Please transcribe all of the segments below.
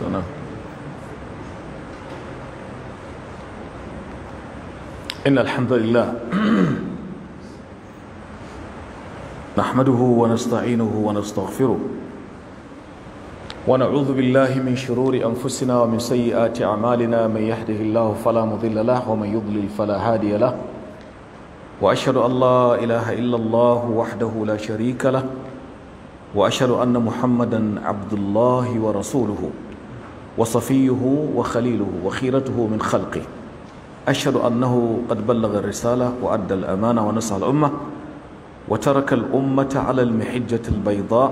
SUNNA. إن الحمد لله نحمده ونستعينه ونستغفره ونعوذ بالله من شرور أنفسنا ومن سيئات أعمالنا من يهده الله فلا مضل له ومن يضلل فلا هادي له وأشهد أن لا إله إلا الله وحده لا شريك له وأشهد أن محمدا عبد الله ورسوله وصفيه وخليله وخيرته من خلقه أشهد أنه قد بلغ الرسالة وأدى الأمانة ونصح الأمة وترك الأمة على المحجة البيضاء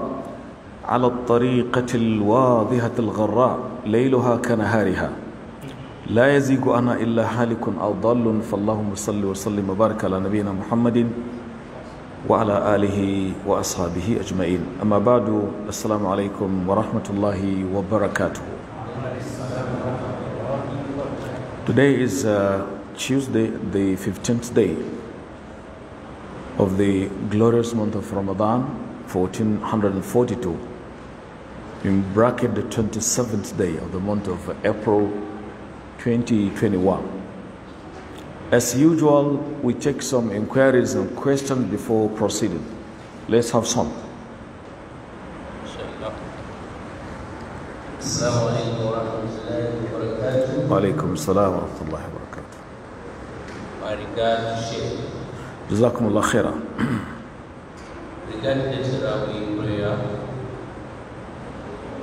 على الطريقة الواضحة الغراء ليلها كنهارها لا يزيغ عنها إلا هالك أو ضال فاللهم صل وسلم وبارك على نبينا محمد وعلى آله وأصحابه أجمعين أما بعد السلام عليكم ورحمة الله وبركاته. Today is Tuesday, the 15th day of the glorious month of Ramadan, 1442, in bracket the 27th day of the month of April 2021. As usual, we take some inquiries and questions before proceeding. Let's have some. Assalamu alaikum wa rahmatullahi wa barakatuh. Wa alaikum assalam wa rahmatullahi wa barakatuh. My regard to Sheik. Jazakumullah khaira. Regarding the Tarawih prayer,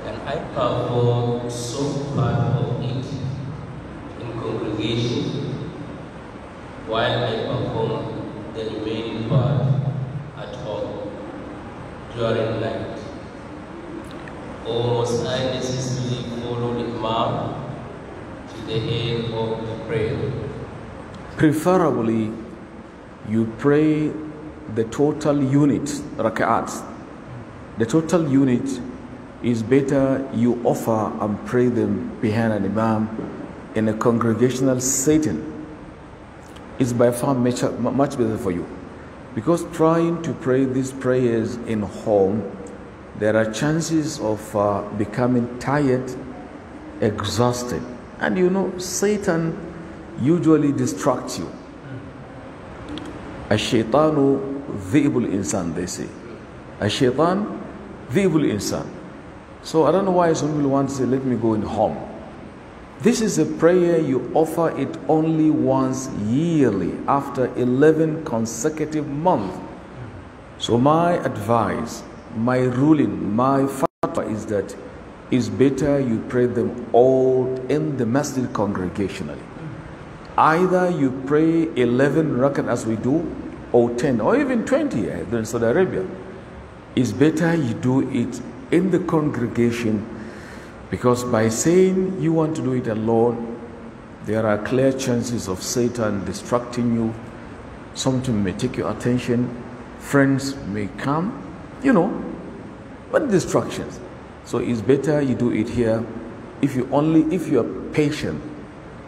can I perform some part of it in congregation while I perform the remaining part at home during night? Or must I necessarily follow the Imam to the end of the prayer? Preferably, you pray the total unit, rak'ats. The total unit is better you offer and pray them behind an Imam in a congregational setting. It's by far much better for you. Because trying to pray these prayers in home, there are chances of becoming tired, exhausted. And you know, Satan usually distracts you. Ash-shaytanu dhi'bul insan, they say. Ash-shaytan dhi'bul insan. So I don't know why some people want to say, let me go in home. This is a prayer you offer it only once yearly after 11 consecutive months. So my advice, my ruling, my fatwa is that it's better you pray them all in the masjid congregationally. Either you pray 11 rakat as we do, or 10, or even 20 in Saudi Arabia. It's better you do it in the congregation, because by saying you want to do it alone, there are clear chances of Satan distracting you. Something may take your attention, friends may come, you know, but distractions. So it's better you do it here. If you are patient,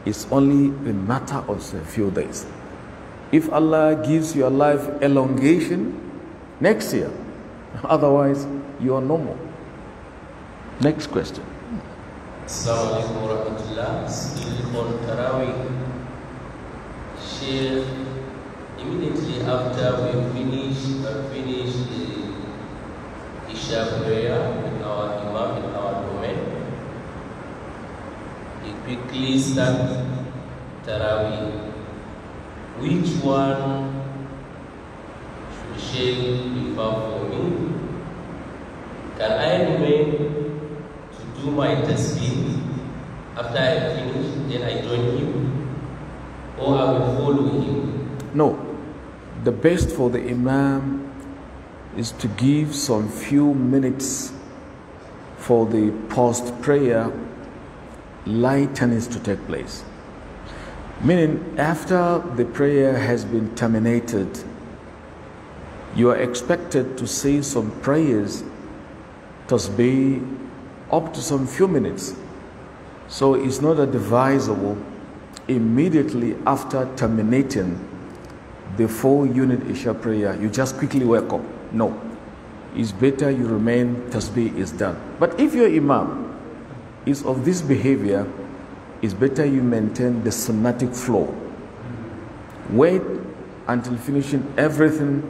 it's only a matter of a few days. If Allah gives your life elongation, next year. Otherwise, you are normal. Next question. Assalamu alaikum wa rahmatullah. Still on Tarawih. Sheikh, immediately after we finish the Isha prayer with our Imam in our domain, we quickly start Tarawih. Which one should Sheikh prefer for me? Can I remain to do my tasbih after I finish, then I join him? Or I will follow him? No. The best for the Imam is to give some few minutes for the post prayer lightness to take place. Meaning, after the prayer has been terminated, you are expected to say some prayers, tasbih, up to some few minutes. So it's not advisable immediately after terminating the 4-unit Isha prayer, you just quickly wake up. No. It's better you remain, tasbih is done. But if you're Imam, is of this behavior, it's better you maintain the sunnatic flow. Wait until finishing everything,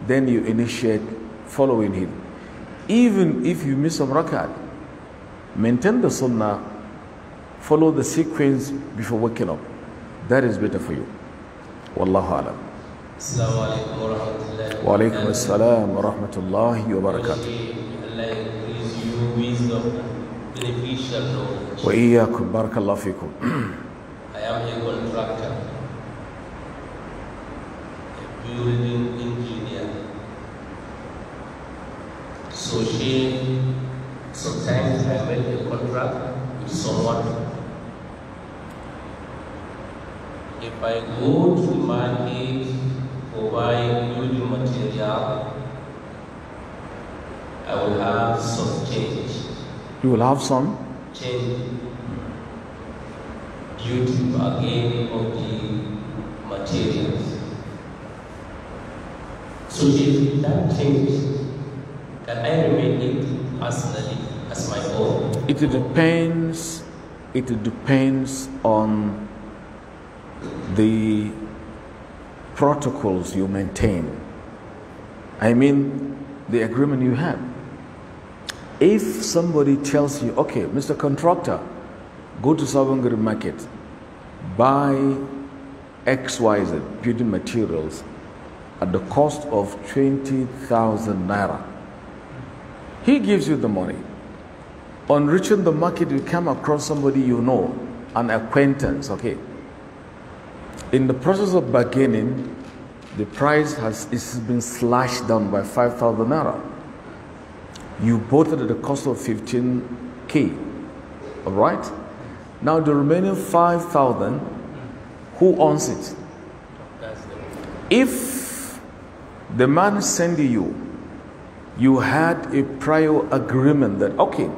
then you initiate following him. Even if you miss some rakat, maintain the sunnah, follow the sequence before waking up. That is better for you. Wallahu alam. Assalamu alaikum wa rahmatullahi Wa alaikum assalam wa rahmatullahi wa barakatuh. Allah increase you wisdom, beneficial knowledge. Wa iyyakum, barakallahu fikum. I am a contractor, a building engineer. So sometimes I make a contract with someone. If I go to the market for buying building material, I will have some change. You will have some Change due to bargaining of the materials. So if that changes, can I remain it personally as my own? It depends on the protocols you maintain. I mean, the agreement you have. If somebody tells you, okay, Mr. Contractor, go to Savangari Market, buy XYZ building materials at the cost of 20,000 naira. He gives you the money. On reaching the market, you come across somebody you know, an acquaintance, okay. In the process of bargaining, the price has been slashed down by 5,000 naira. You bought it at the cost of 15k. All right? Now the remaining 5,000, who owns it? If the man sending you had a prior agreement that, okay,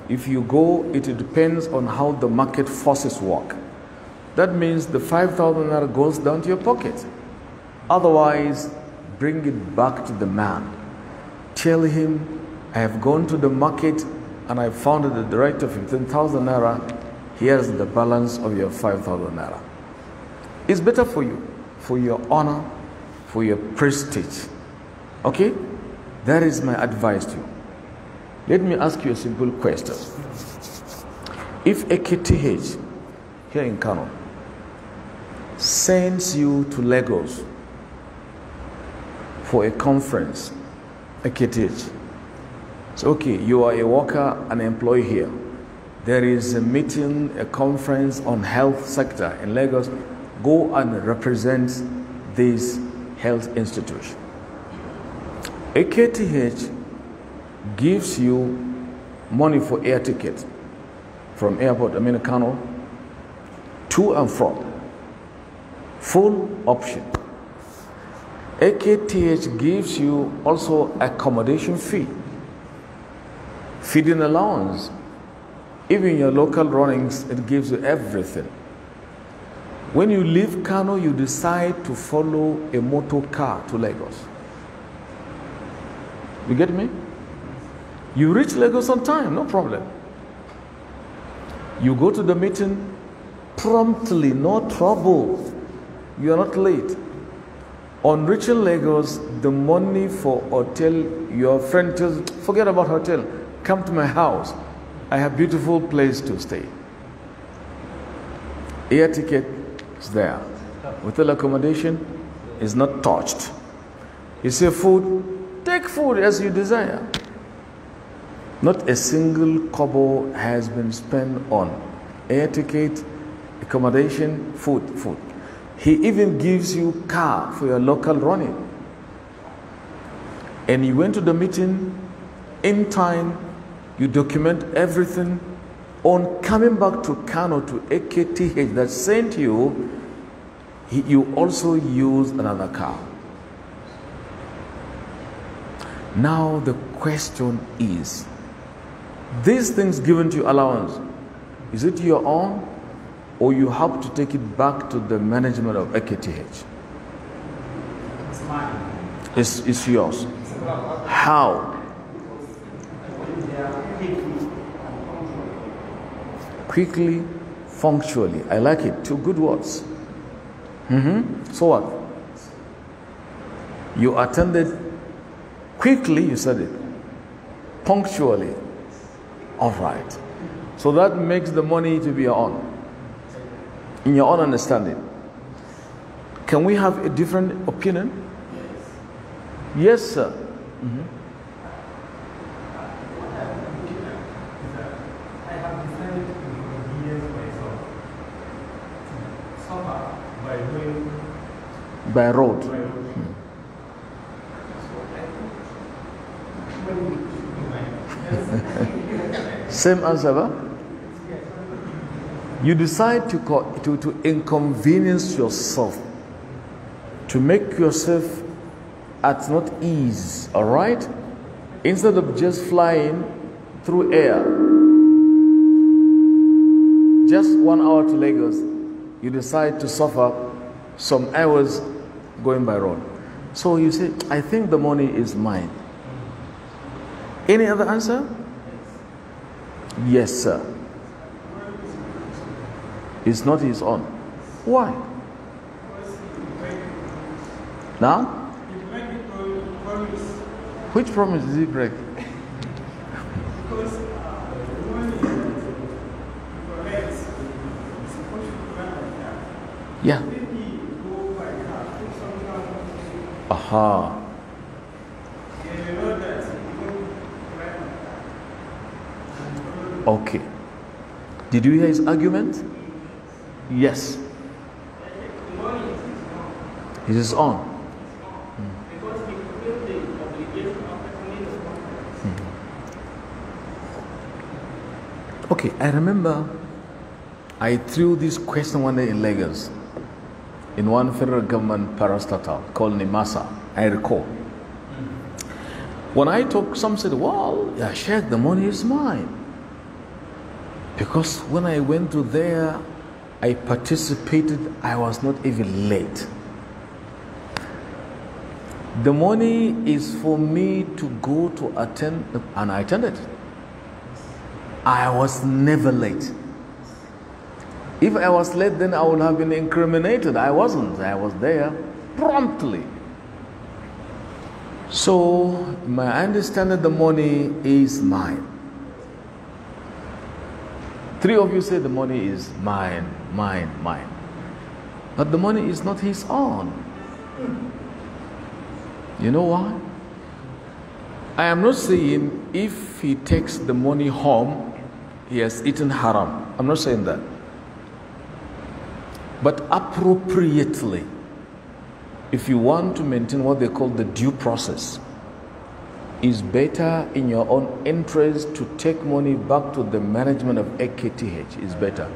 if you go, it depends on how the market forces work. That means the 5,000 naira goes down to your pocket. Otherwise, bring it back to the man. Tell him, I have gone to the market and I found it at the rate of 15,000 naira. Here's the balance of your 5,000 naira. It's better for you, for your honor, for your prestige. Okay? That is my advice to you. Let me ask you a simple question. If a KTH here in Kano sends you to Lagos for a conference, a KTH, so okay, you are a worker, an employee here. There is a meeting, a conference on health sector in Lagos. Go and represent this health institution. A KTH gives you money for air ticket from airport Kano to and from. Full option. A KTH gives you also accommodation fee, feeding allowance. Even your local runnings, it gives you everything. When you leave Kano, you decide to follow a motor car to Lagos. You get me? You reach Lagos on time, no problem. You go to the meeting promptly, no trouble. You are not late. On reaching Lagos, the money for hotel, your friend tells, forget about hotel, come to my house. I have beautiful place to stay. Air ticket is there. Hotel accommodation is not touched. You say food, take food as you desire. Not a single kobo has been spent on air ticket, accommodation, food. He even gives you car for your local running. And you went to the meeting in time, you document everything. On coming back to Kano to AKTH that sent you, you also use another car. Now the question is, these things given to you allowance, is it your own or you have to take it back to the management of AKTH? It's mine. It's yours. How? quickly, punctually. I like it. Two good words. So what? You attended quickly, you said it. Punctually. All right. So that makes the money to be your own. In your own understanding. Can we have a different opinion? Yes, sir. I have decided to inconvenience myself to suffer by going By road. by road. Same answer, huh? You decide to inconvenience yourself, to make yourself at not ease, all right? Instead of just flying through air, just 1 hour to Lagos, you decide to suffer some hours going by road. So you say, I think the money is mine. Any other answer? Yes, sir. It's not his own. Why? Now? Which promise did he break? Yeah. Aha. Okay. Did you hear his argument? Yes. It is on. Okay, I remember I threw this question one day in Lagos, in one federal government parastatal called Nimasa, I recall. When I talked, some said, well, yeah, Sheikh, the money is mine. Because when I went to there, I participated, I was not even late. The money is for me to go to attend, and I attended. I was never late. If I was late, then I would have been incriminated. I wasn't. I was there promptly. So, my understanding, the money is mine. 3 of you say the money is mine, mine, mine. But the money is not his own. You know why? I am not saying if he takes the money home, he has eaten haram. I'm not saying that. But appropriately, if you want to maintain what they call the due process, it's better in your own interest to take money back to the management of AKTH. It's better.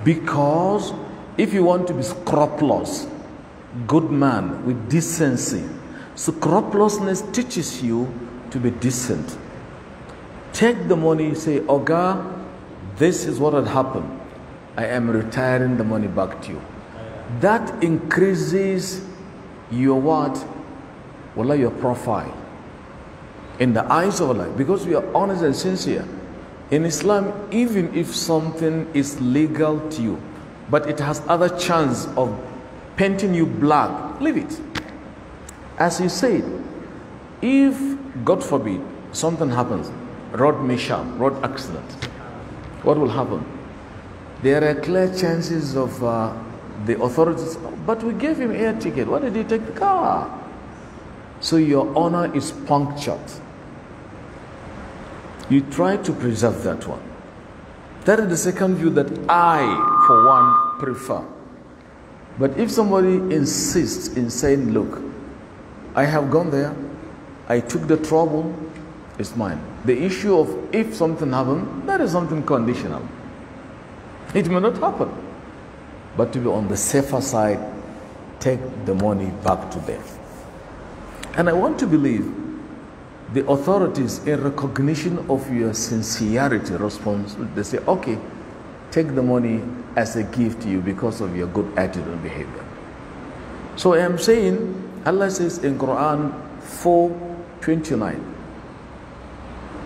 Because if you want to be scrupulous, good man with decency, scrupulousness teaches you to be decent. Take the money, say, Oga, this is what had happened. I am retiring the money back to you. That increases your what? Wallah, your profile in the eyes of Allah, because we are honest and sincere. In Islam, even if something is legal to you, but it has other chance of painting you black, leave it. As he said, if, God forbid, something happens, road mishap, road accident, what will happen? There are clear chances of the authorities, but we gave him air ticket. Why did he take the car? So your honor is punctured. You try to preserve that one. That is the second view that I, for one, prefer. But if somebody insists in saying, look, I have gone there, I took the trouble, it's mine. The issue of if something happened, that is something conditional. It may not happen. But to be on the safer side, take the money back to them. And I want to believe the authorities, in recognition of your sincerity response, they say, okay, take the money as a gift to you because of your good attitude and behavior. So I am saying, Allah says in Quran 4:29,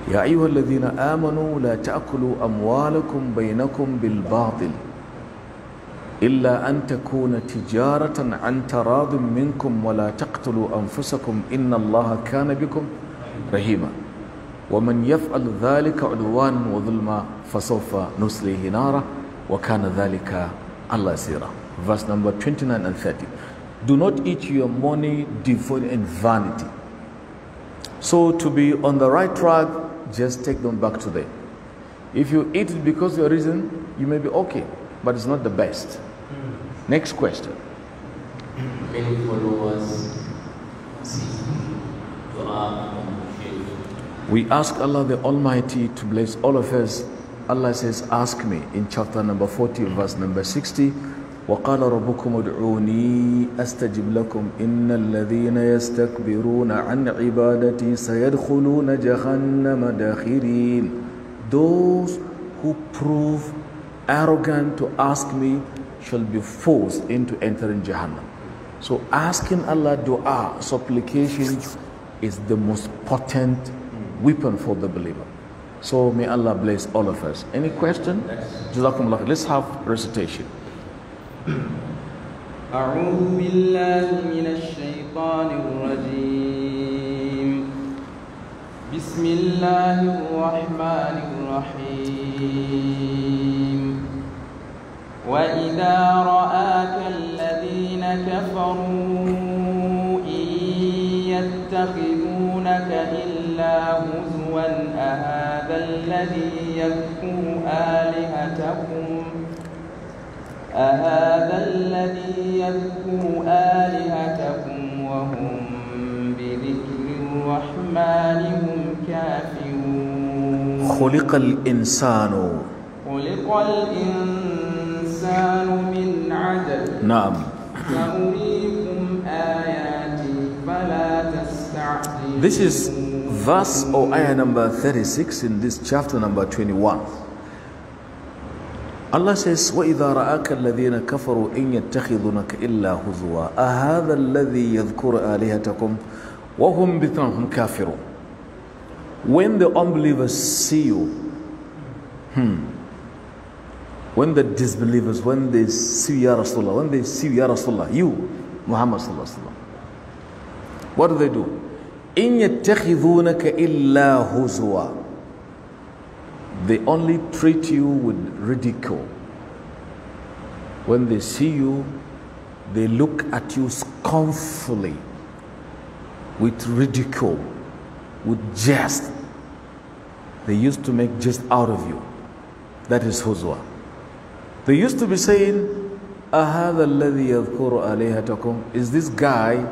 يا أيها الذين آمنوا لا تأكلوا أموالكم بينكم بالباطل إلا أن تكون تجارة عن تراض منكم ولا تقتلوا أنفسكم إن الله كان بكم رحيما ومن يفعل ذلك عدوانا وظلما فسوف نصليه نارا وكان ذلك على يسيرا. Verse number 29 and 30. Do not eat your money devoid in vanity. So to be on the right track, just take them back to them. If you eat it because of your reason, you may be okay, but it's not the best. Next question. Many followers seek dua from Sheik. We ask Allah the Almighty to bless all of us. Allah says, ask me in chapter number 40, verse number 60. وقال ربكم ادعوني أستجب لكم إن الذين يستكبرون عن عبادتي سيدخلون جهنم داخرين. Those who prove arrogant to ask me shall be forced into entering Jahannam. So asking Allah dua, supplication, is the most potent weapon for the believer. So may Allah bless all of us. Any question? Jazakumullah. Let's have recitation. أعوذ بالله من الشيطان الرجيم بسم الله الرحمن الرحيم وإذا رآك الذين كفروا إن يتخذونك إلا هزوا أهذا الذي يذكر آلهتكم وهم بذكر الرحمن هم كافرون خلق الإنسان من عجل نعم سأريكم آياتي فلا تستعجلون. This is verse or ayah number 36 in this chapter number 21. Allah says, وَإِذَا رَآكَ الَّذِينَ كَفَرُوا إِن يَتَّخِذُونَكَ إِلَّا هُزُوًا أَهَذَا الَّذِي يَذْكُرُ آلِهَتَكُمْ وَهُمْ بِذِكْرِهِمْ كَافِرُونَ. When the unbelievers see you, when the disbelievers, when they see Ya Rasulullah, when they see Ya Rasulullah, you, Muhammad Sallallahu Alaihi Wasallam, what do? إِن يَتَّخِذُونَكَ إِلَّا هُزُوًا. They only treat you with ridicule. When they see you, they look at you scornfully, with ridicule, with jest. They used to make jest out of you. That is huzwa. They used to be saying, أَهَذَا الَّذِي يَذْكُرُ آلِهَتَكُمْ. Is this guy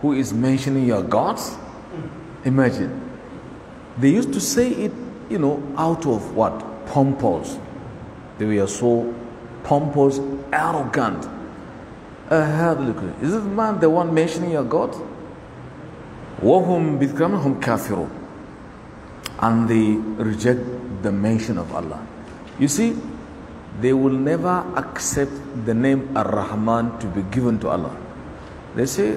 who is mentioning your gods? Imagine. They used to say it, out of what? Pompous. They were so pompous, arrogant. Is this man the one mentioning your God? وَهُمْ بِذْكْرِهِمْ كَافِرُونَ. And they reject the mention of Allah. You see, they will never accept the name Ar-Rahman to be given to Allah. They say,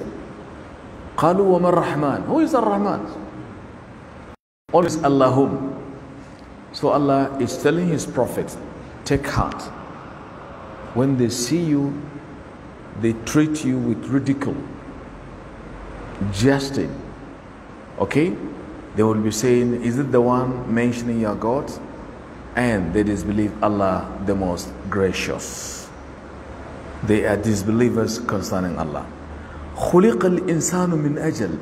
قَالُوا وَمَا الرَّحْمَنِ. Who is Ar-Rahman? Always Allahum. So Allah is telling His Prophet, take heart. When they see you, they treat you with ridicule, jesting. Okay? They will be saying, is it the one mentioning your God? And they disbelieve Allah the most gracious. They are disbelievers concerning Allah. خُلِقَ الْإِنسَانُ مِنْ أَجَلٍ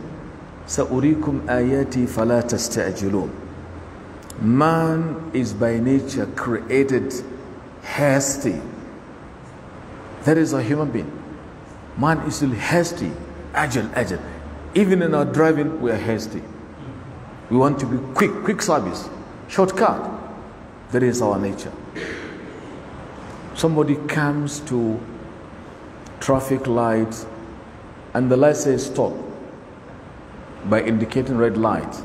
سَأُرِيكُمْ آيَاتِي فَلَا تَسْتَعْجِلُونَ. Man is by nature created hasty. That is a human being. Man is still hasty, agile. Even in our driving, we are hasty. We want to be quick service, shortcut. That is our nature. Somebody comes to traffic lights and the light says stop by indicating red light.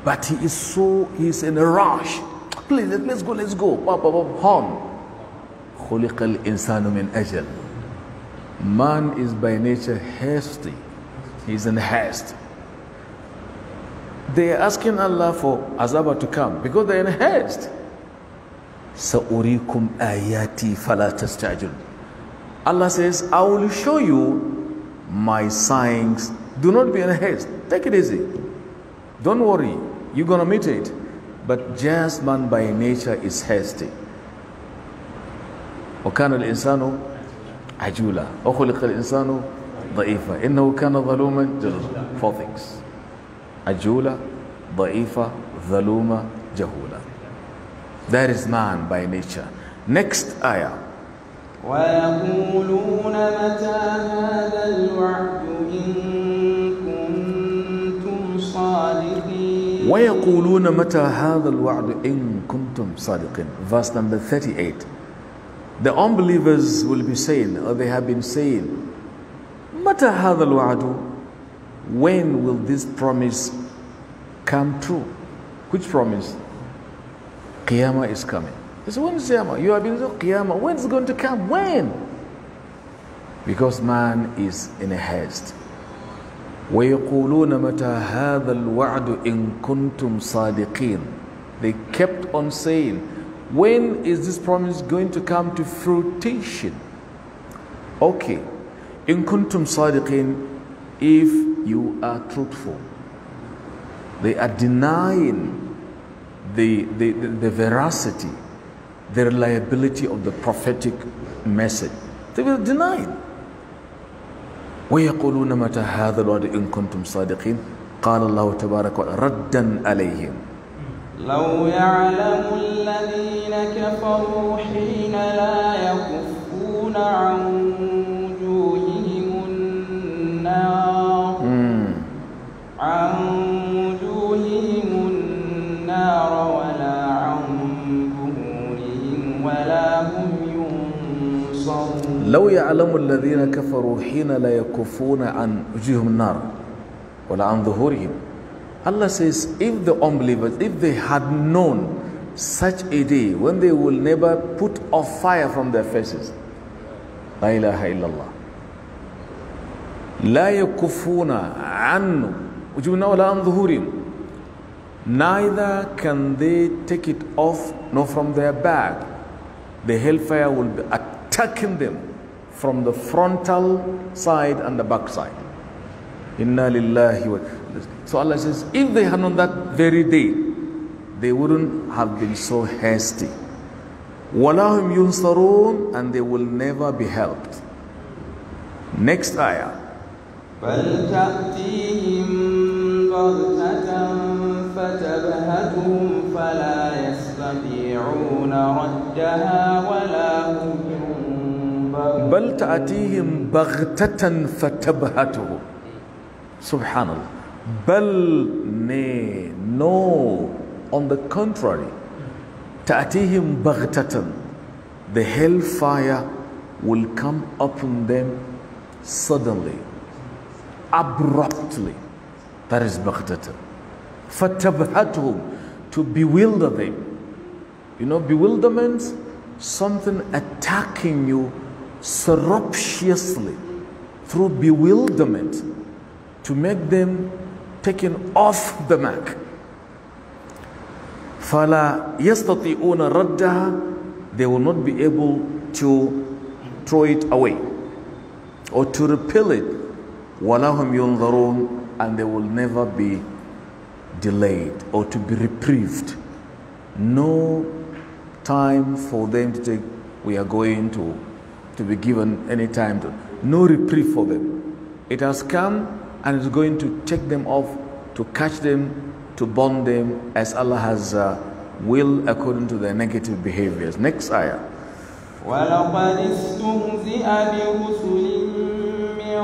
But he is in a rush. Please, let's go. Horn. خُلِقَ الْإِنسَانُ مِنْ أَجَلٍ. Man is by nature hasty. He is in haste. They are asking Allah for azaba to come because they are in haste. سَأُرِيكُمْ آيَاتِي فَلَا تَسْتَعْجِلُ. Allah says, I will show you my signs. Do not be in haste. Take it easy. Don't worry. You're going to meet it. But just man by nature is hasty. وَكَانَ الْإِنسَانُ عَجُولًا وَخُلِقَ الْإِنسَانُ ضَعِيفًا إِنَّهُ كَانَ ظَلُومًا جَهُولًا. 4 things. عَجُولًا, ضَعِيفًا, ظَلُومًا, جَهُولًا. That is man by nature. Next ayah. وَيَقُولُونَ مَتَى هَذَا الْوَعْدُ إِن كُنتُمْ صَادِقِينَ. وَيَقُولُونَ مَتَى هَذَا الْوَعْدُ إِن كُنتُمْ صَادِقِينَ. Verse number 38. The unbelievers will be saying, or they have been saying, مَتَى هَذَا الْوَعْدُ. When will this promise come true? Which promise? Qiyamah is coming. They say, when is Qiyamah? You have been saying Qiyamah. When is it going to come? When? Because man is in a haste. وَيَقُولُونَ مَتَى هَذَا الْوَعْدُ إِن كُنتُمْ صَادِقِينَ. They kept on saying, when is this promise going to come to fruition? Okay. إِن كُنتُمْ صَادِقِينَ. If you are truthful. They are denying the veracity, the reliability of the prophetic message. They will deny it. وَيَقُولُونَ مَتَى هَذَا الْوَعْدُ إِن كُنتُمْ صَادِقِينَ. قال الله تبارك وتعالى ردا عليهم. لو يعلم الذين كفروا حين لا يكفون عن وجوههم النار ولا عن ظهورهم ولا هم ينصرون. لو يعلم الذين كفروا حين لا يكفون عن وجوههم النار ولا عن ظهورهم. Allah says, if the unbelievers, if they had known such a day when they will never put off fire from their faces. La ilaha illallah. لا يكفون عن وجوههم ولا عن ظهورهم. Neither can they take it off nor from their back. The hellfire will be attacking them from the frontal side and the back side. Inna lillahi wa. So Allah says, if they had known that very day, they wouldn't have been so hasty. وَلَهُمْ يُنصَرُونَ. And they will never be helped. Next ayah. بل تأتيهم بغتة فتبهتهم فلا يستطيعون ردها ولا هم ينظرون. بل تأتيهم بغتة فتبهتهم. Subhanallah. Bal, nay, no. On the contrary, ta'atihim baghtatan. The hellfire will come upon them suddenly, abruptly. That is baghtatan. Fatabhatuhum, to bewilder them. You know, bewilderment, something attacking you surreptitiously through bewilderment to make them taken off the mark. فَلَا يَسْتَطِعُونَ رَدَّهَا. They will not be able to throw it away or to repel it. وَلَهُمْ يُنظَرُونَ. And they will never be delayed or to be reprieved. No time for them to take, we are going to be given any time to, no reprieve for them. It has come and is going to take them off, to catch them, to burn them as Allah has will according to their negative behaviors. Next ayah. وَلَقَدِ اسْتُهْزِئَ بِرُسُلٍ مِّن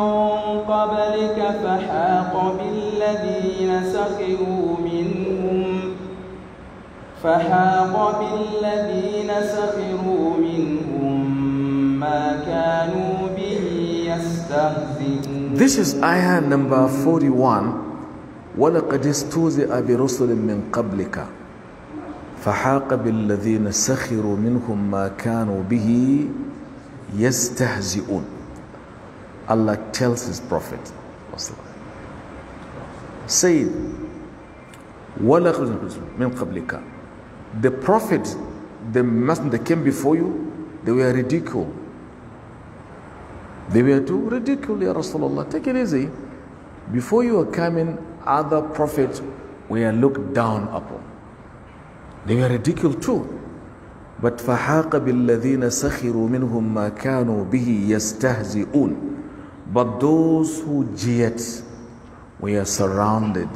قَبْلِكَ فَحَاقَ بِالَّذِينَ سَخِرُوا مِنْهُم مَّا كَانُوا بِهِ يَسْتَهْزِئُونَ. This is ayah number 41. وَلَقَدِ اسْتُهْزِئَ بِرُسُلٍ مِّن قَبْلِكَ فَحَاقَ بِالَّذِينَ سَخِرُوا مِنْهُم مَّا كَانُوا بِهِ يَسْتَهْزِئُونَ. Allah tells his prophet, say, وَلَقَدْ مِنْ قَبْلِكَ. The prophets, the messenger that came before you, they were ridiculed. They were too ridiculed, Ya Rasulullah. Take it easy. Before you were coming, other prophets were looked down upon. They were ridiculed too. But فَحَاقَ بِالَّذِينَ سَخِرُوا مِنْهُمْ مَا كَانُوا بِهِ يَسْتَهْزِئُونَ. But those who jeered were surrounded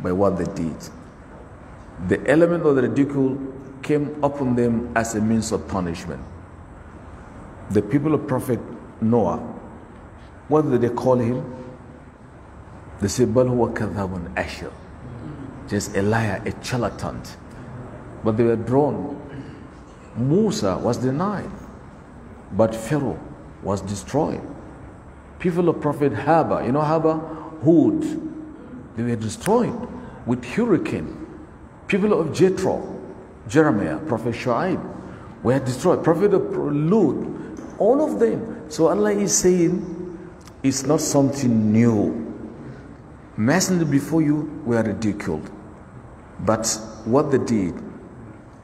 by what they did. The element of the ridicule came upon them as a means of punishment. The people of Prophet Noah, what did they call him? They said, بَلْ هُوَ كَذَّابٌ أَشِرٌ. Just a liar, a charlatan. But they were drawn. Musa was denied, but Pharaoh was destroyed. People of Prophet Haba, you know Haba? Hud, they were destroyed with hurricane. People of Jethro, Jeremiah, Prophet Shu'aib were destroyed. Prophet of Lut, all of them. So Allah is saying it's not something new. Messengers before you were ridiculed, but what they did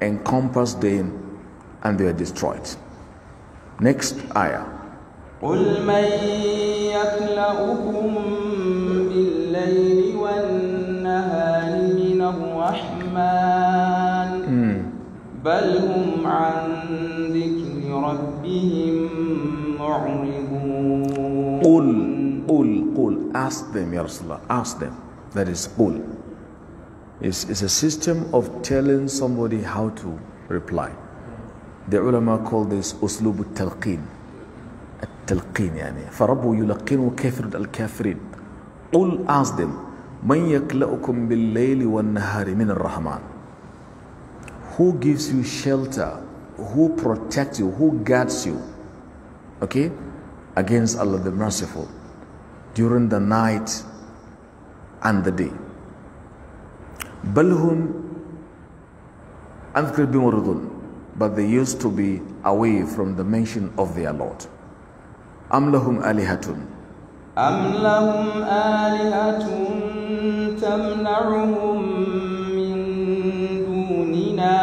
encompassed them and they were destroyed. Next ayah. قُلْ مَنْ يَكْلَؤُكُمْ بِاللَّيْلِ وَالنَّهَارِ مِنَ الرَّحْمَنِ بَلْ هُمْ عَنْ ذِكْرِ رَبِّهِمْ مُعْرِضُونَ. قُلْ ask them, Ya Rasulullah, ask them. That is قُلْ. It's a system of telling somebody how to reply. The ulama call this أسلوب التلقين. التلقين يعني فربه يلقنه كافر الكافرين. قل ask them من يكلأكم بالليل والنهار من الرحمن. Who gives you shelter? Who protects you? Who guards you? Okay? Against Allah the Merciful during the night and the day. بل هم عن ذكر ربهم معرضون. But they used to be away from the mention of their Lord. أم لهم آلهة أم لهم آلهة تمنعهم من دوننا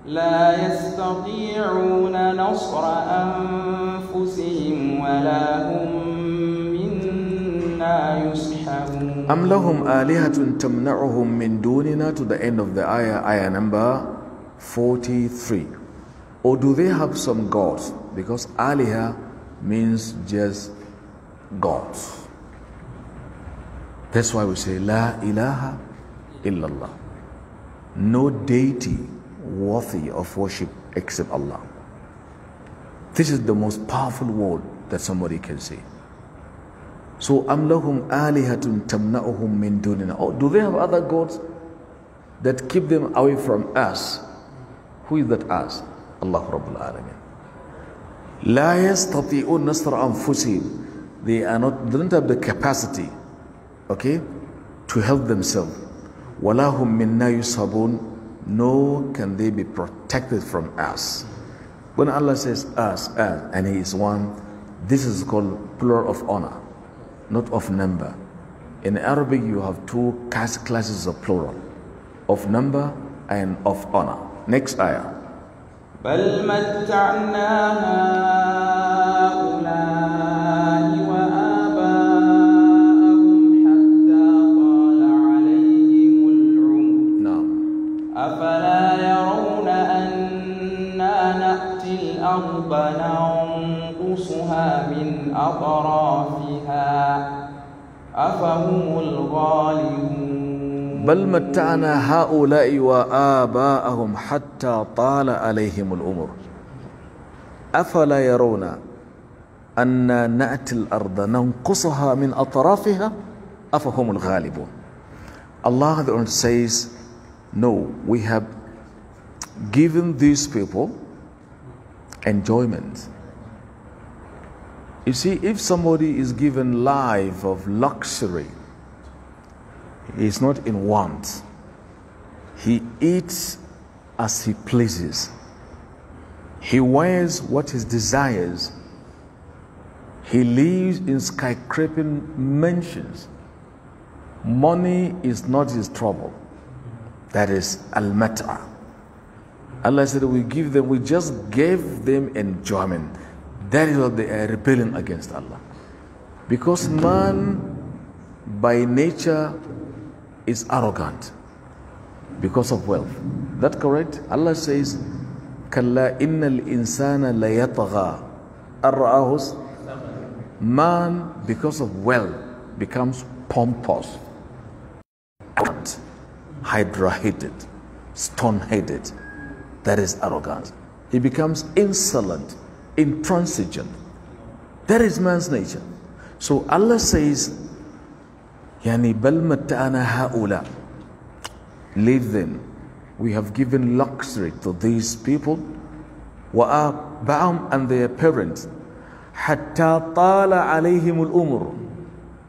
لا يستطيعون نصر أنفسهم ولا هم منا يصحبون. أم لهم آلهة تمنعهم من دوننا to the end of the ayah number 43. Or do they have some gods? Because aliha means just gods. That's why we say La ilaha illallah. No deity worthy of worship except Allah. This is the most powerful word that somebody can say. So am lahum alihatun tamna'uhum min dunina. Oh, do they have other gods that keep them away from us? Who is that us? Allah Rabbul Alamin. La yastati'un nasra anfusihim. They don't have the capacity, okay, to help themselves. Wala hum minna yusabun. Nor can they be protected from us. When Allah says us, and He is one, this is called plural of honor, not of number. In Arabic, you have two classes of plural, of number and of honor. Next ayah. بل متعنا هؤلاء وآباءهم حتى طال عليهم العمر. نعم. أفلا يرون أنا نأتي الأرض ننقصها من أطرافها أفهم الغالبون. بل متعنا هؤلاء وآباءهم حتى طال عليهم العمر أفلا يرون أن نأتي الأرض ننقصها من أطرافها أفهم الغالبون. Allah the Lord says, no, we have given these people enjoyment. You see, if somebody is given life of luxury, he is not in want. He eats as he pleases. He wears what he desires. He lives in skyscraping mansions. Money is not his trouble. That is al-mat'a. Allah said we just gave them enjoyment. That is what they are rebelling against Allah. Because man by nature is arrogant because of wealth. That correct? Allah says, Kalla innal insana layatagha ar-ra'ahus. Man, because of wealth, becomes pompous, hydra-headed, stone-headed. That is arrogance. He becomes insolent, intransigent. That is man's nature. So Allah says, Yani bal matta'ana ha'ula. Leave them. We have given luxury to these people, wa'aba'am, and their parents, hatta tala alayhim al-umr,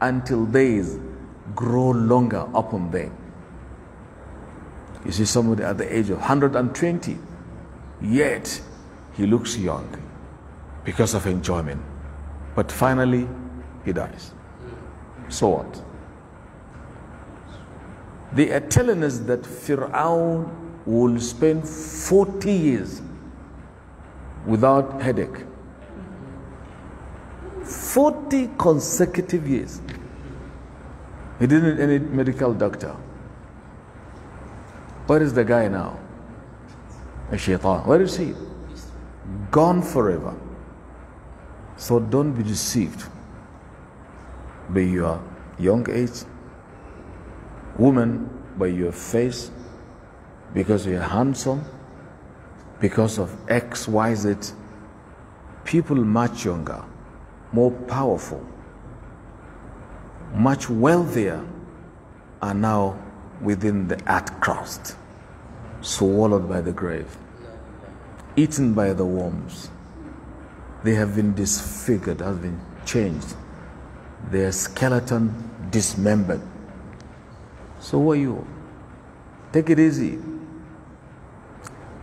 until days grow longer upon them. You see somebody at the age of 120, yet he looks young because of enjoyment. But finally, he dies. So what? They are telling us that Fir'aun will spend 40 years without headache. 40 consecutive years. He didn't need any medical doctor. Where is the guy now? A shaitan. Where is he? Gone forever. So don't be deceived by your young age. Woman, by your face, because you're handsome, because of X, Y, Z. People much younger, more powerful, much wealthier are now within the earth crust, swallowed by the grave, eaten by the worms. They have been disfigured, have been changed, their skeleton dismembered. So who are you? Take it easy.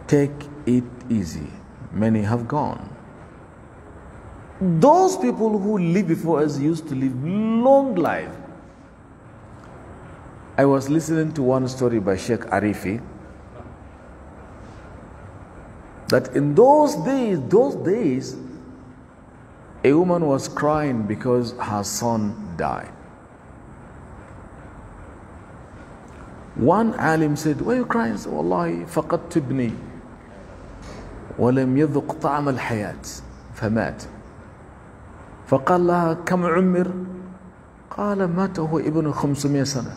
Take it easy. Many have gone. Those people who lived before us used to live long life. I was listening to one story by Sheik Arifi, that in those days, a woman was crying because her son died. One alim said, why are you crying? Said, Wallahi, فقدت ابني ولم يذق طعم الحياة فمات. فقال لها كم عمر؟ قال مات هو ابن 500 سنة.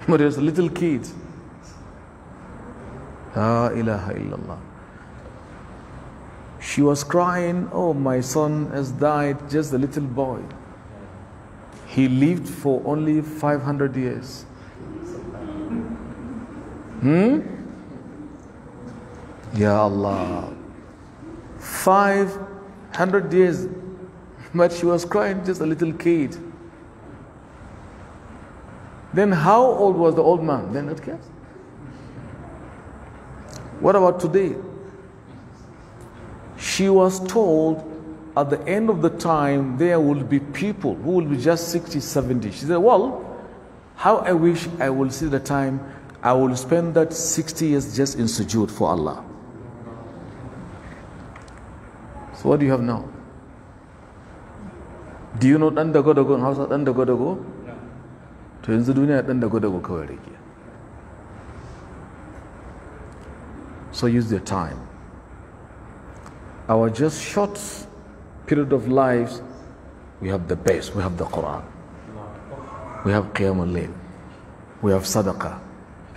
But he was a little kid. La ilaha illallah. She was crying, oh, my son has died, just a little boy. He lived for only 500 years. Ya Allah. 500 years. But she was crying, just a little kid. Then how old was the old man? Then it cares. What about today? She was told at the end of the time there will be people who will be just 60, 70. She said, well, how I wish I will see the time I will spend that 60 years just in sujood for Allah. So what do you have now? Do you know dan da godago in Hausa dan da godago? No. To yanzu duniya dan da godago kawai rike. So use their time. Our just short period of lives, we have the best. We have the Quran. We have Qiyam al-Layl. We have Sadaqah.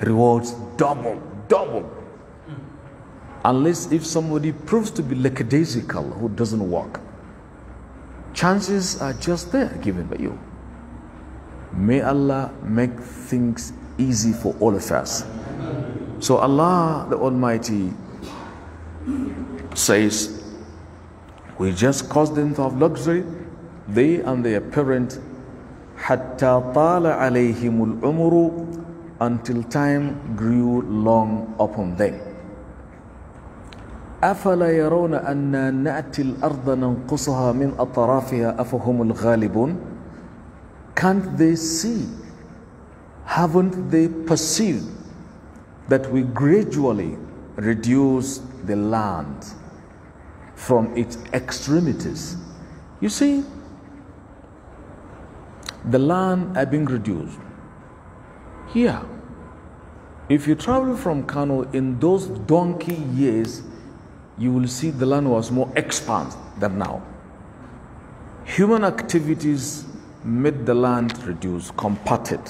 Rewards double. Unless if somebody proves to be lackadaisical, who doesn't work. Chances are just there given by you. May Allah make things easy for all of us. So Allah the Almighty says, we just caused them to have luxury, they and their parent, hatta tala alayhimul umru, until time grew long upon them. أفلا يرون أن نأتي الأرض ننقصها من أطرافها أفهم الغالبون Can't they see? Haven't they perceived that we gradually reduce the land from its extremities? You see, the land are being reduced. Here, if you travel from Kano in those donkey years, you will see the land was more expansive than now. Human activities made the land reduce, compacted.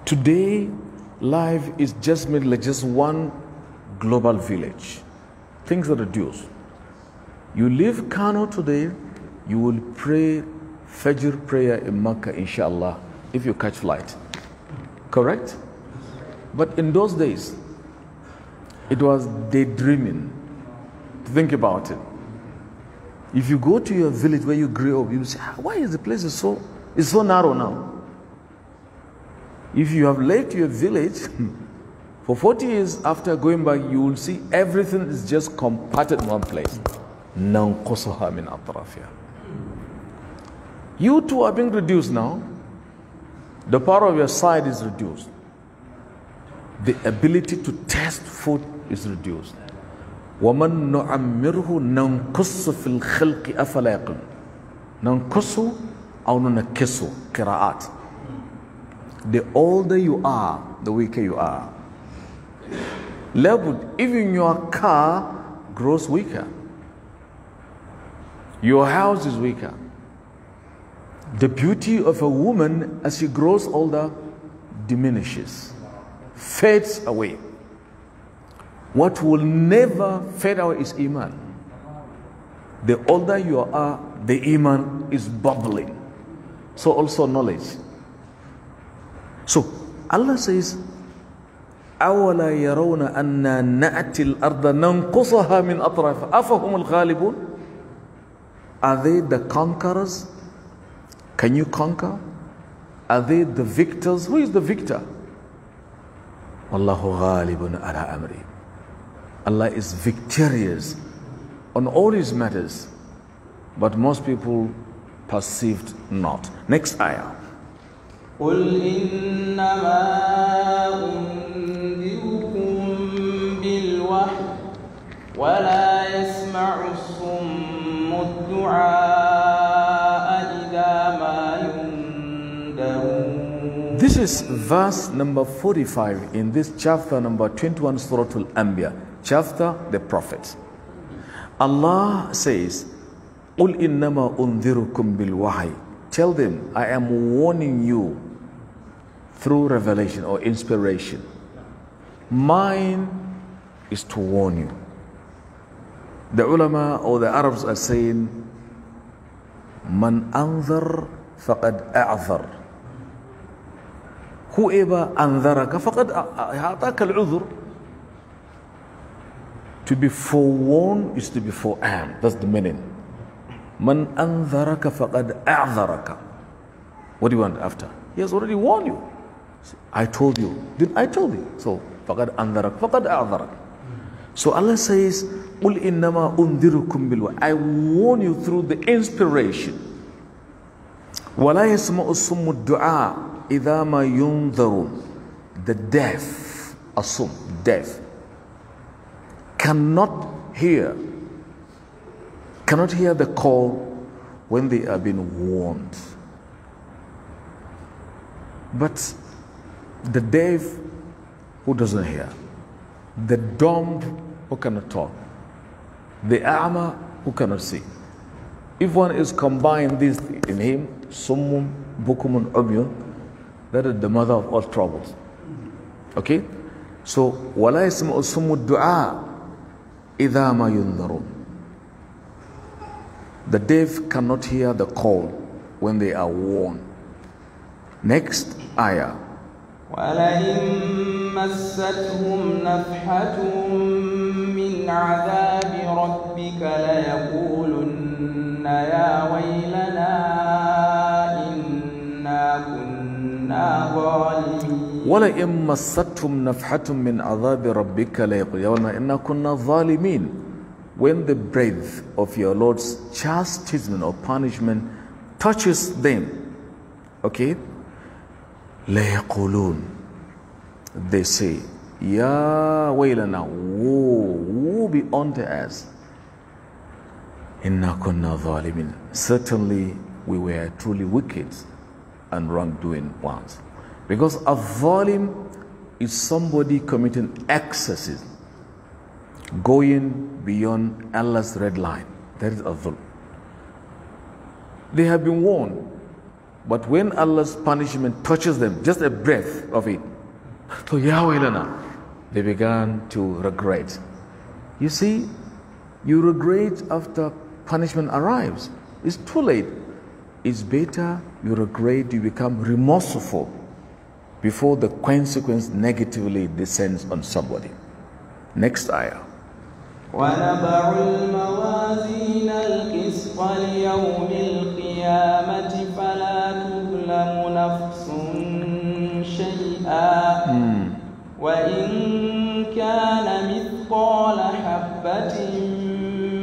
Today, life is just made like just one global village. Things are reduced. You leave Kano today, you will pray Fajr prayer in Makkah, inshallah, if you catch flight. Correct? But in those days, it was daydreaming. Think about it. If you go to your village where you grew up, you will say, why is the place so narrow now? If you have left your village, for 40 years after going back, you will see everything is just compacted in one place. You too are being reduced now. The power of your sight is reduced. The ability to taste food is reduced. وَمَن نُعَمِّرْهُ نَنْقُصُ فِي الْخِلْقِ أَفَلَا يَقِلُ نَنْقُصُ أو ننكسُ قراءات. The older you are, the weaker you are. Level, even your car grows weaker. Your house is weaker. The beauty of a woman as she grows older diminishes, fades away. What will never fade away is Iman. The older you are, the Iman is bubbling. So also knowledge. So Allah says, أَوَلَا يَرَوْنَ أَنَّا نَأْتِي الْأَرْضَ نَنْقُصَهَا مِنْ أَطْرَافِهَا أَفَهُمُ الْغَالِبُونَ. Are they the conquerors? Can you conquer? Are they the victors? Who is the victor? وَاللَّهُ غَالِبٌ عَلَىٰ أَمْرِهِ. Allah is victorious on all his matters, but most people perceived not. Next ayah. قُلْ إِنَّمَا أُنذِرُكُم بِالْوَحْيِ وَلَا يَسْمَعُ الصُّمُّ الدُّعَاءَ إِذَا مَا يُنذَرُونَ. This is verse number 45 in this chapter number 21, Surah Al-Anbiya, chapter the Prophet. Allah says, قُلْ إِنَّمَا أُنذِرُكُم بِالْوَحْيِ. Tell them, I am warning you through revelation or inspiration. Mine is to warn you. The ulama or the Arabs are saying, Man anzar faqad a'zar. Whoever anzaraka faqad a'taka al-udhr. To be forewarned is to be forearmed. That's the meaning. Man anzaraka faqad a'zaraka. What do you want after? He has already warned you. I told you. Did I told you? So faqad anzaraka faqad a'zaraka. So Allah says, قُلْ إِنَّمَا أُنذِرُكُمْ بِالْوَحْيِ. I warn you through the inspiration. وَلَا يَسْمَعُ الصُّمُّ الدُّعَاء إِذَا مَا يُنذَرُونَ. The deaf, asum, deaf, cannot hear the call when they are being warned. But the deaf who doesn't hear, the dumb who cannot talk, the a'ma who cannot see. If one is combined this in him, summun, bukumun, umyun, that is the mother of all troubles. Okay? So, وَلَا يَسْمَعُ الصُّمُّ الدُّعَاء إِذَا مَا يُنذَرُونَ. The deaf cannot hear the call when they are warned. Next ayah. وَلَئِن مَسَّتْهُمْ نَفْحَةٌ مِّنْ عَذَابِ رَبِّكَ لَيَقُولُنَّ يَا وَيْلَنَا إِنَّا كُنَّا ظَالِمِينَ. وَلَئِن مَسَّتْهُمْ نَفْحَةٌ مِّنْ عَذَابِ رَبِّكَ لَيَقُولُنَّ إِنَّا كُنَّا ظَالِمِينَ. When the breath of your Lord's chastisement or punishment touches them, Okay? لَيَقُولُونَ, they say, Ya waylana, woe be unto us. Inna kunna zalimin. Certainly we were truly wicked and wrongdoing ones. Because a zalim is somebody committing excesses, going beyond Allah's red line. That is a zulm. They have been warned, but when Allah's punishment touches them, just a breath of it, so Ya waylana, they began to regret. You see, you regret after punishment arrives. It's too late. It's better you regret, you become remorseful before the consequence negatively descends on somebody. Next ayah. وَنَضَعُ الْمَوَازِينَ الْقِسْطَ لِيَوْمِ الْقِيَامَةِ فَلَا تُظْلَمُ نَفْسٌ شَيْئًا وَإِنْ كَانَ مِثْقَالَ حَبَّةٍ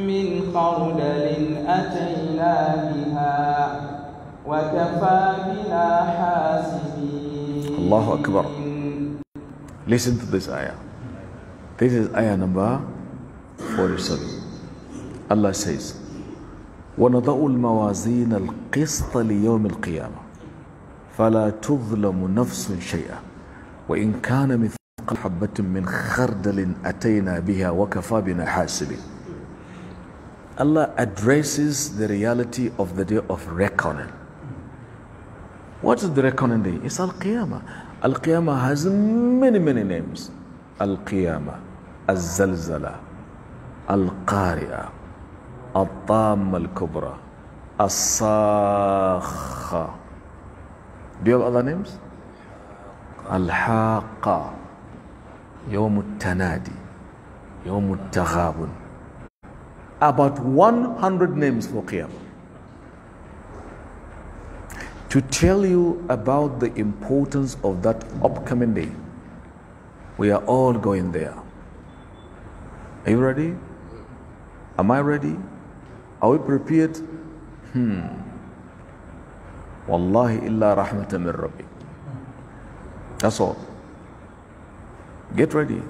مِّنْ خَرْدَلٍ أَتَيْنَا بِهَا وَكَفَى بِنَا حَاسِبِينَ. Allahu Akbar. Listen to this ayah. This is ayah number 47. Allah says, وَنَضَعُ الْمَوَازِينَ الْقِسْطَ لِيَوْمِ الْقِيَامَةِ فَلَا تُظْلَمُ نَفْسٌ شَيْئًا وَإِنْ كَانَ مِثْقَالَ حَبَّةٍ مِّنْ خَرْدَلٍ أَتَيْنَا بِهَا وَكَفَى بِنَا حَاسِبِينَ. Allah addresses the reality of the day of reckoning. What is the reckoning day? It's Al-Qiyamah. Al-Qiyamah has many names. Al-Qiyamah, Al-Zalzala, Al-Qari'ah, Al-Tamma Al-Kubra, Al-Sakha. Do you have other names? Al-Haqqa, Yawm Al-Tanadi, Yawm Al-Taghabun. About 100 names for Qiyamah. To tell you about the importance of that upcoming day. We are all going there. Are you ready? Am I ready? Are we prepared? Wallahi illa rahmatan min Rabbi. That's all. Get ready.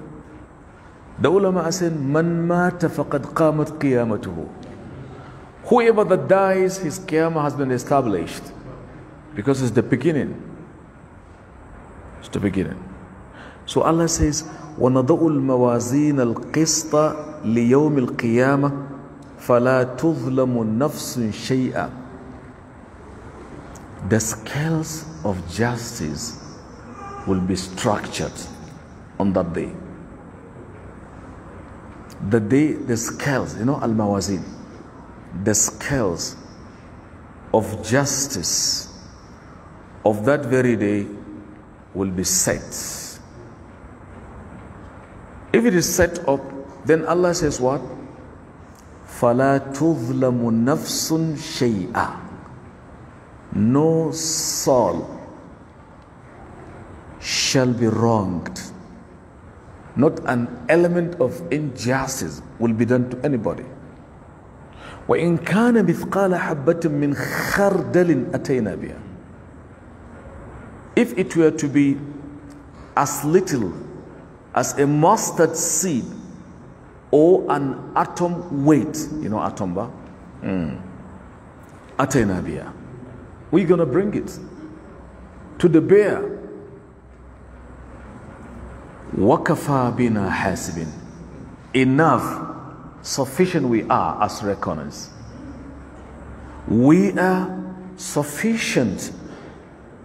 The ulama said, Man mata faqad qamat qiyamatuhu. Whoever that dies, his qiyamah has been established. Because it's the beginning. It's the beginning. So Allah says, وَنَضَعُ الْمَوَازِينَ الْقِسْطَ لِيَوْمِ الْقِيَامَةِ فَلَا تُظْلَمُ نَفْسٌ شَيْئًا. The scales of justice will be structured on that day. The day, the scales, al-mawazin, the scales of justice of that very day will be set. If it is set up, then Allah says what? فَلَا تُظْلَمُ نَفْسٌ شَيْئًا. No soul shall be wronged. Not an element of injustice will be done to anybody. وَإِنْ كَانَ مِثْقَالَ حَبَّةٍ مِّنْ خَرْدَلٍ أَتَيْنَا بِهَا. If it were to be as little as a mustard seed or an atom weight, atom bar, أَتَيْنَا بِهَا. We're going to bring it to the bear. وَكَفَى بِنَا حَاسِبٍ. Enough, sufficient we are as reckoners. We are sufficient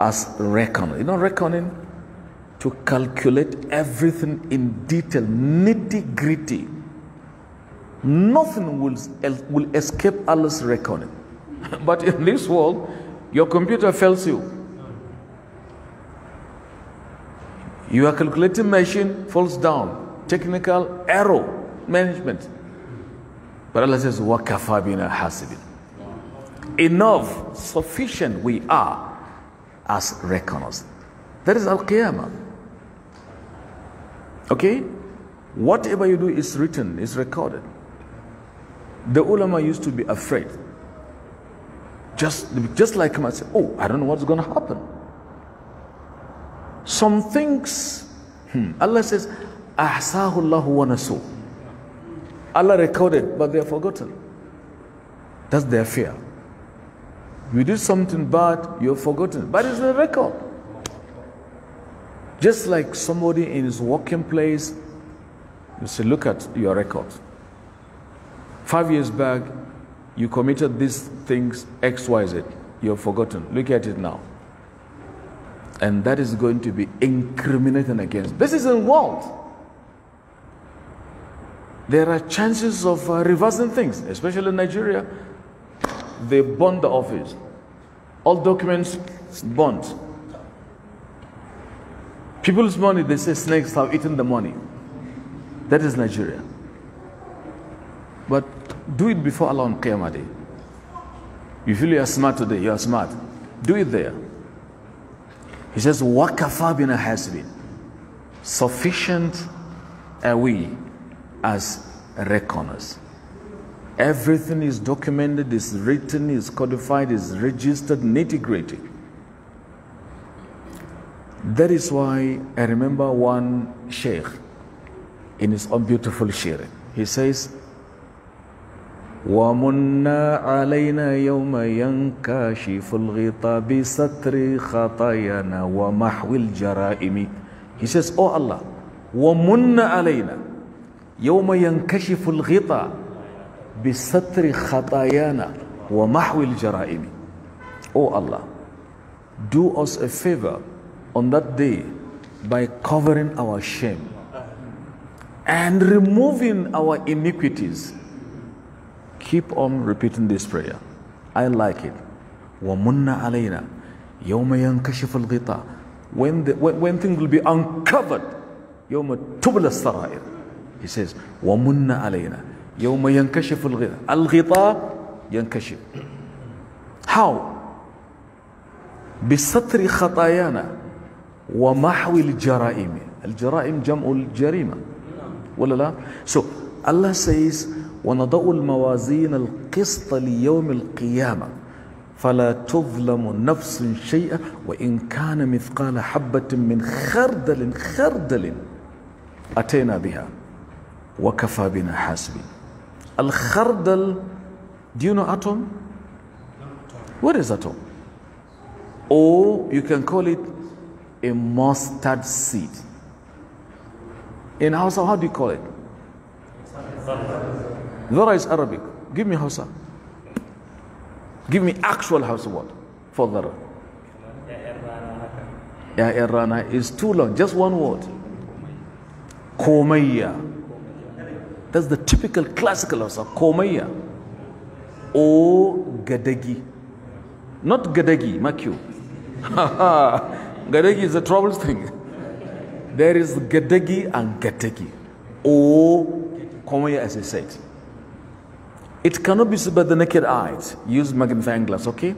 as reckoners. Reckoning to calculate everything in detail, nitty gritty. Nothing will escape Allah's reckoning. But in this world, your computer fails you. Your calculating machine falls down. Technical error management. But Allah says, وَكَفَى بِنَا حَاسِبٍ. Enough, sufficient we are as reckoners. That is Al-Qiyamah. Okay? Whatever you do is written, is recorded. The ulama used to be afraid Just like him, I say, oh, I don't know what's going to happen. Some things, Allah says, أَحْسَاهُ اللَّهُ وَنَسُوهُ. Allah recorded, but they are forgotten. That's their fear. You did something bad, you're forgotten, but it's a record. Just like somebody in his working place, you say, look at your record. 5 years back, you committed these things, X, Y, Z. You're forgotten. Look at it now. And that is going to be incriminating against. This is in world. There are chances of reversing things, especially in Nigeria. They burn the office. All documents burnt. People's money, they say snakes have eaten the money. That is Nigeria. But do it before Allah on Qiyamah Day. You feel you are smart today, you are smart. Do it there. He says, وَكَفَى بِنَا حَاسِبِينَ. Sufficient are we as reckoners. Everything is documented, is written, is codified, is registered, nitty-gritty. That is why I remember one Sheik in his own beautiful sharing. He says, وَمُنَّا عَلَيْنَا يَوْمَ يَنْكَشِفُ الْغِطَى بِسَتْرِ خَطَايَانَا وَمَحْوِ الْجَرَائِمِ. He says, oh Allah, وَمُنَّا عَلَيْنَا يَوْمَ يَنْكَشِفُ الْغِطَى بِسَتْرِ خَطَايَانَا وَمَحْوِ الْجَرَائِمِ. Oh Allah, do us a favor on that day by covering our shame and removing our iniquities. Keep on repeating this prayer. I like it. وَمُنَّ عَلَيْنَا يَوْمَ يَنْكَشِفُ الْغِطَى. When things will be uncovered, يَوْمَ تُبْلَ السَّرَائِرِ. He says, وَمُنَّ عَلَيْنَا يَوْمَ يَنْكَشِفُ الْغِطَى. الْغِطَى يَنْكَشِف. How? بِسَتْرِ خَطَايَانَا وَمَحْوِ الْجَرَائِمِ. الْجَرَائِم جَمْعُ الْجَرِيمَةِ. ولا لا? So Allah says, وَنَضَعُ الْمَوَازِينَ الْقِسْطَ لِيَوْمِ الْقِيَامَةِ فَلَا تُظْلَمُ نَفْسٌ شَيْئًا وَإِنْ كَانَ مِثْقَالَ حَبَّةٍ مِّنْ خَرْدَلٍ أَتَيْنَا بِهَا وَكَفَى بِنَا حَاسِبِينَ. Al-khardal, do you know atom? What is atom? Or you can call it a mustard seed. In Hausa, how do you call it? Dhara is Arabic. Give me Hausa. Give me actual Hausa word for Dhara. Ya Irana is too long. Just one word. Komayya. That's the typical classical Hausa. Komayya. Or Gadagi. Not Gadagi, Makyu. Gadagi is a trouble thing. There is Gadagi and Gatagi. Or Komayya, as I said. It cannot be seen by the naked eyes. Use magnifying glass, okay?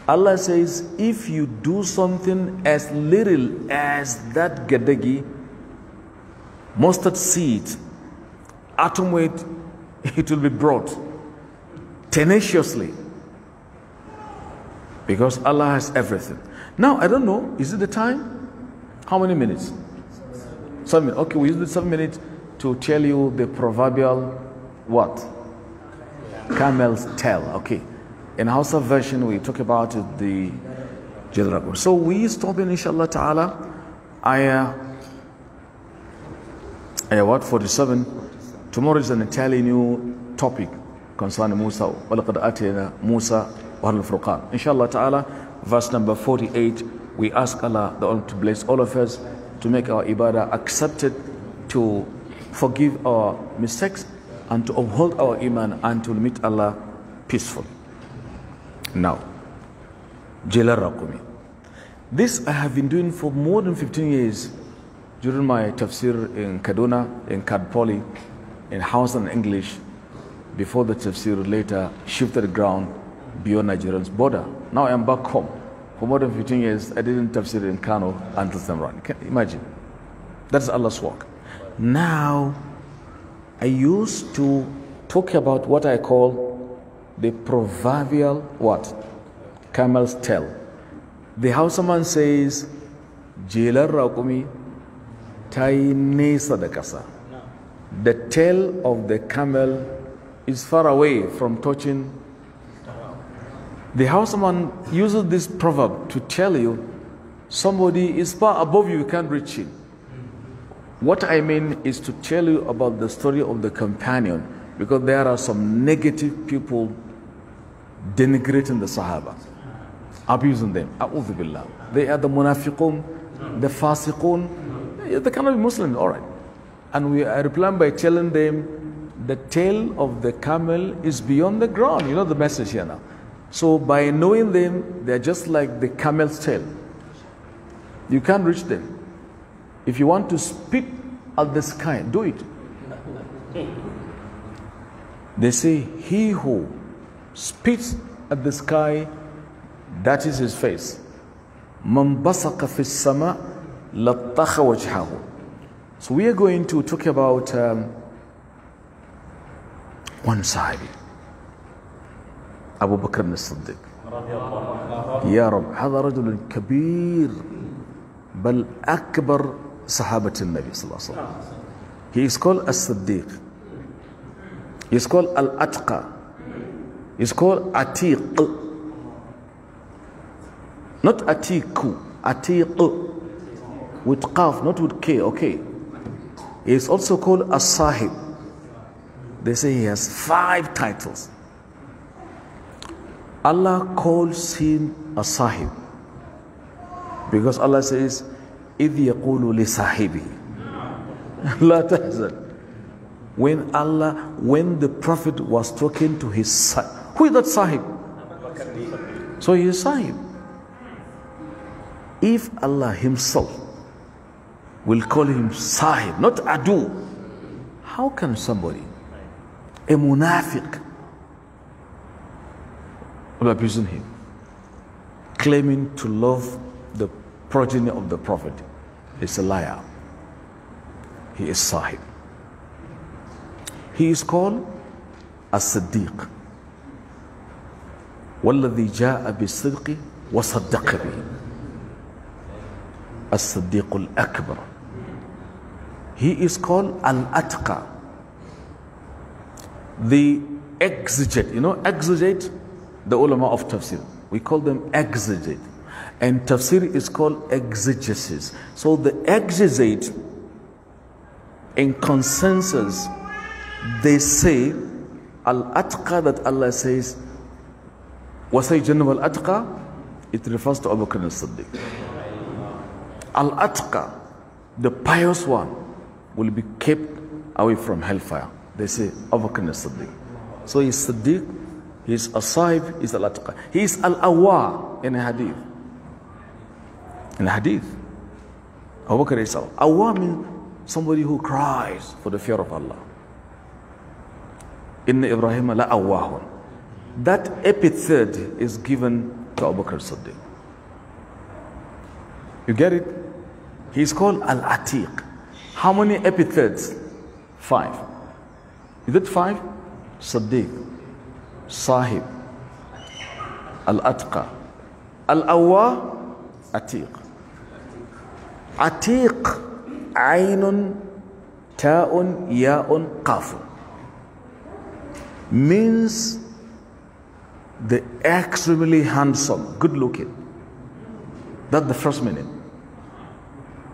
Allah says, if you do something as little as that Gadagi, mustard seed, atom weight, it will be brought tenaciously. Because Allah has everything. Now, I don't know, is it the time? How many minutes? 7 minutes. Okay, we use the 7 minutes to tell you the proverbial what? Camel's tail. Okay. In Hausa version, we talk about it, the general. So we stop in, inshallah ta'ala, ayah what? 47. Tomorrow is an entirely new topic concerning Musa. وَلَقَدْ أَتَيْنَا مُوسَى وَهَلْ الْفُرْقَانِ. Inshallah ta'ala, verse number 48. We ask Allah the Lord to bless all of us, to make our ibadah accepted, to forgive our mistakes, and to uphold our iman, and to meet Allah peacefully. Now, LARABCI. This I have been doing for more than 15 years during my Tafseer in Kaduna, in Kadpoli, in HAUSA and English, before the Tafseer later shifted ground beyond Nigerian's border. Now I am back home. For more than 15 years, I didn't Tafseer in Kano until Samran. Can you imagine? That's Allah's work. Now, I used to talk about what I call the proverbial what? Camel's tail. The HAUSA says, jelar raƙumi ta yi nesa da ƙasa. The tail of the camel is far away from touching. The HAUSA uses this proverb to tell you somebody is far above you, you can't reach him. What I mean is to tell you about the story of the companion, because there are some negative people denigrating the Sahaba, abusing them. A'udhu billah. They are the munafiqun, the fasiqun. They cannot be Muslims, all right. And we are replying by telling them the tail of the camel is beyond the ground. You know the message here now. So by knowing them, they are just like the camel's tail. You can't reach them. If you want to spit at the sky, do it. They say, he who spits at the sky, that is his face. Man basaqa fi sama lattaha wajhahu. So we are going to talk about one Sahabi, Abu Bakr as-Siddiq. Ya Rab, هذا رجل كبير بل أكبر صحابة النبي صلى الله عليه وسلم. He is called as-Siddiq. He is called al-Atqa. He is called Atiq. Not Atiku, Atiq. With Qaf, not with K, okay. He is also called as-Sahib. They say he has 5 titles. Allah calls him a Sahib because Allah says, إِذْ يَقُولُ لِصَاحِبِهِ لَا تَحْزَنْ. When the Prophet was talking to his son, who is that Sahib? So he is Sahib. If Allah himself will call him Sahib, not Adu, how can somebody, a munafiq, will abusing him, claiming to love the progeny of the Prophet? He's a liar. He is Sahib. He is called as-Siddiq. وَالَّذِي جَاءَ بِالصِّدْقِ وَصَدَّقَ بِهِ. As-Siddiq al-Akbar. He is called al-Atqa. The exegete, you know, exegete, the ulama of Tafseer, we call them exegete. And Tafseer is called exegesis. So the exegete, in consensus, they say al-Atqa, that Allah says, وَسَيْجَنَّبَ al-Atqa, it refers to Abu Bakr as-Siddiq. Al-Atqa, the pious one, will be kept away from hellfire. They say Abu Bakr as-Siddiq. So he is Siddiq, he is As-Sahib, he is Al-Atqa. He is Al-Awwa in a hadith. In a hadith, Abu Bakr is Awwa means somebody who cries for the fear of Allah. Inna Ibrahim la awwahun. That epithet is given to Abu Bakr as-Siddiq. You get it? He is called Al-Atiq. How many epithets? 5. Is it 5? Siddiq, Sahib, Al-Atqa, Al-Awwa, Atiq. Atiq, Ainun, Ta'un, Ya'un, Qafun, means the extremely handsome, good looking. That's the first meaning.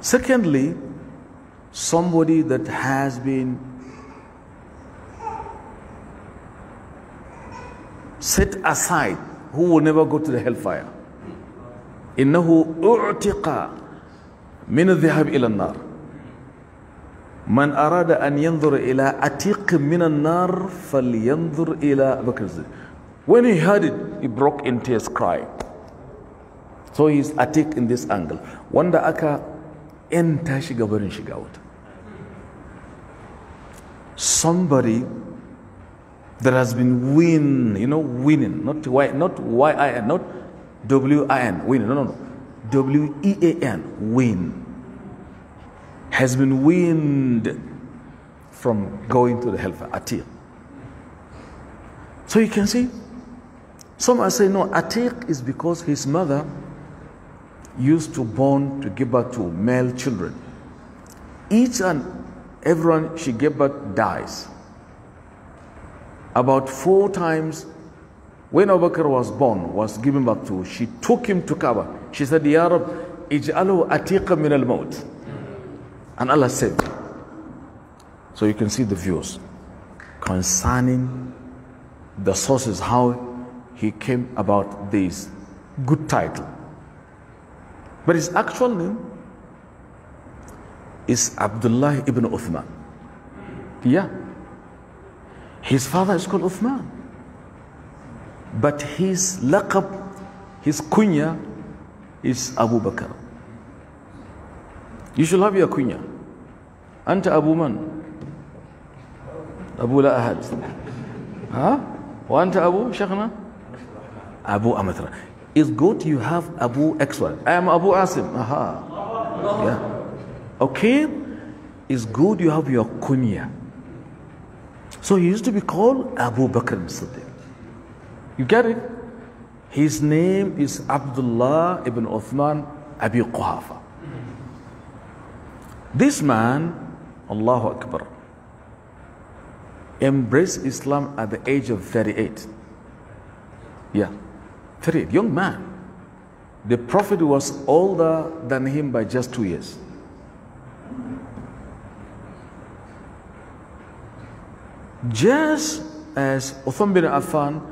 Secondly, somebody that has been set aside, who will never go to the hellfire. إنه أعتق من الذهاب إلى النار. من أراد أن ينظر إلى عتيق من النار فلينظر إلى بكر الصديق. When he heard it, he broke into tears, crying. So he is Atiq in this angle. Wanda aka enta shiga barin shiga wuta. Somebody that has been winning, not Y-I-N, not W-I-N, winning, no, W-E-A-N, win, has been weaned from going to the hellfire, Atiq. So you can see, Some are saying, no, Atiq is because his mother used to born to give birth to male children. Each and everyone she gave birth dies. About 4 times, when Abu Bakr was born, was given birth to, she took him to Kaaba. She said, Ya Rab, ij'alu atiqa min al-maut. And Allah said, so you can see the views concerning the sources, how he came about this good title. But his actual name is Abdullah ibn Uthman. Yeah. His father is called Uthman. But his laqab, his kunya, is Abu Bakr. You should have your kunya. Anta Abu Man. Abu La Ahad. Huh? Wa anta Abu Shaykhna? Abu Amatra. It's good you have Abu X1. I am Abu Asim. Aha. Yeah. Okay. It's good you have your kunya. So he used to be called Abu Bakr Siddiq. You get it? His name is Abdullah ibn Uthman Abi Quhafa. This man, Allahu Akbar, embraced Islam at the age of 38. Yeah, 38, young man. The Prophet was older than him by just 2 years. Just as Uthman bin Affan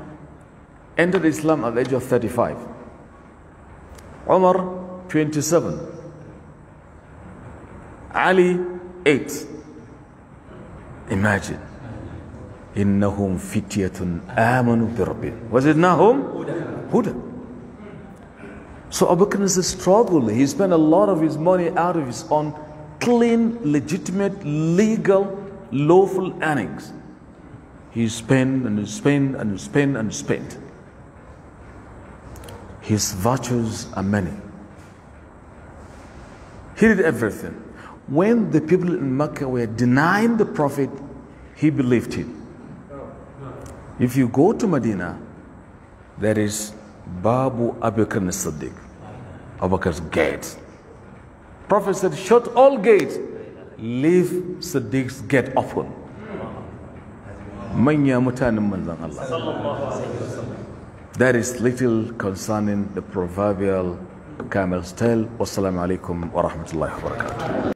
entered Islam at the age of 35, Umar 27, Ali 8. Imagine. Innahum fityatun amanu bi rabbihim wa zidnahum huda. So Abu Bakr is a struggle. He spent a lot of his money out of his own clean, legitimate, legal, lawful earnings. He spent and spent and spent and spent. His virtues are many. He did everything. When the people in Mecca were denying the Prophet, he believed him. If you go to Medina, there is Babu Abu Bakr as-Siddiq, Abu Bakr's gate. Prophet said, shut all gates, leave Siddiq's gate open. Manya mutanen manzan Allah. That is little concerning the proverbial camel's tail. Wassalamu alaikum wa rahmatullahi wa barakatuh.